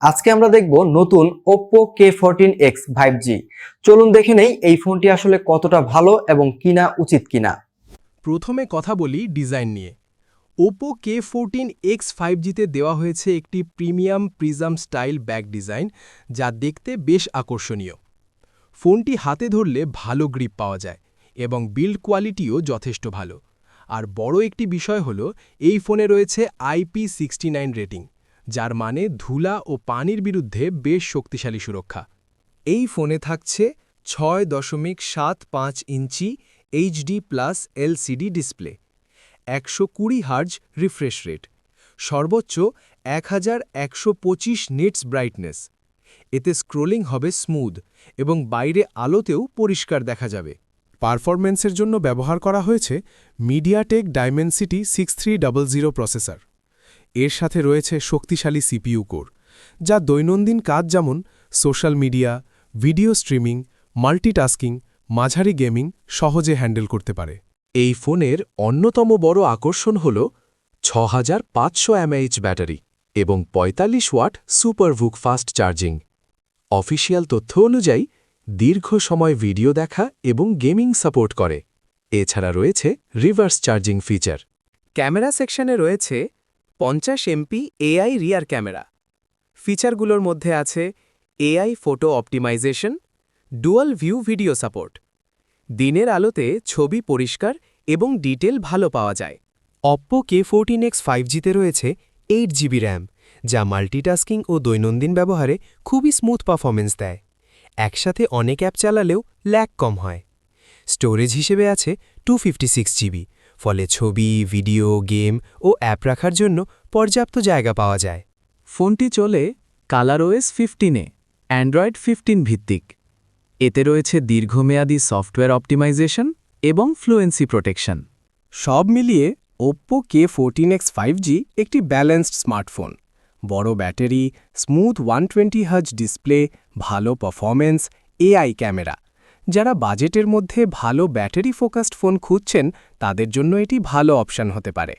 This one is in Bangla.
আজকে আমরা দেখব নতুন Oppo K14X 5G। চলুন দেখে নেই এই ফোনটি আসলে কতটা ভালো এবং কিনা উচিত কিনা। প্রথমে কথা বলি ডিজাইন নিয়ে। Oppo K14X 5Gতে দেওয়া হয়েছে একটি premium prism style back design, যা দেখতে বেশ আকর্ষণীয়। ফোনটি হাতে ধরলে ভালো গ্রিপ পাওয়া যায় এবং বিল্ড কোয়ালিটিও যথেষ্ট ভালো। আর বড় একটি বিষয় হলো এই ফোনে রয়েছে IP69 রেটিং, যার মানে ধুলা ও পানির বিরুদ্ধে বেশ শক্তিশালী সুরক্ষা। এই ফোনে থাকছে 6.75 ইঞ্চি HD+ LCD display, 120 hertz refresh rate, সর্বোচ্চ 1125 নিটস ব্রাইটনেস। এতে স্ক্রোলিং হবে স্মুথ এবং বাইরে আলোতেও পরিষ্কার দেখা যাবে। পারফরম্যান্সের জন্য ব্যবহার করা হয়েছে মিডিয়াটেক ডাইমেনসিটি 6300 প্রসেসর। এর সাথে রয়েছে শক্তিশালী CPU কোর, যা দৈনন্দিন কাজ যেমন social media, video streaming, multitasking, মাঝারি গেমিং সহজে হ্যান্ডেল করতে পারে। এই ফোনের অন্যতম বড় আকর্ষণ হল 6500 mAh ব্যাটারি এবং 45 watt SuperVOOC fast charging. Official তথ্য অনুযায়ী দীর্ঘ সময় ভিডিও দেখা এবং গেমিং সাপোর্ট করে। এছাড়া রয়েছে রিভার্স চার্জিং ফিচার। ক্যামেরা সেকশনে রয়েছে 50 এমপি AI রিয়ার ক্যামেরা। ফিচারগুলোর মধ্যে আছে AI photo optimisation, dual view video support. দিনের আলোতে ছবি পরিষ্কার এবং ডিটেল ভালো পাওয়া যায়। Oppo K14X 5Gতে রয়েছে 8GB RAM, যা মাল্টিটাস্কিং ও দৈনন্দিন ব্যবহারে খুবই স্মুথ পারফরম্যান্স দেয়। একসাথে অনেক অ্যাপ চালালেও ল্যাগ কম হয়। স্টোরেজ হিসেবে আছে 256GB, ফলে ছবি, ভিডিও, গেম ও অ্যাপ রাখার জন্য পর্যাপ্ত জায়গা পাওয়া যায়। ফোনটি চলে ColorOS 15-এ, অ্যান্ড্রয়েড 15 ভিত্তিক। এতে রয়েছে দীর্ঘমেয়াদী সফটওয়্যার অপটিমাইজেশন এবং ফ্লুয়েন্সি প্রোটেকশন। সব মিলিয়ে Oppo K14X 5G একটি ব্যালেন্সড স্মার্টফোন। বড় ব্যাটারি, স্মুথ 120 হার্জ ডিসপ্লে, ভালো পারফরম্যান্স, AI ক্যামেরা। যারা বাজেটের মধ্যে ভালো ব্যাটারি ফোকাসড ফোন খুঁজছেন, তাদের জন্য এটি ভালো অপশন হতে পারে।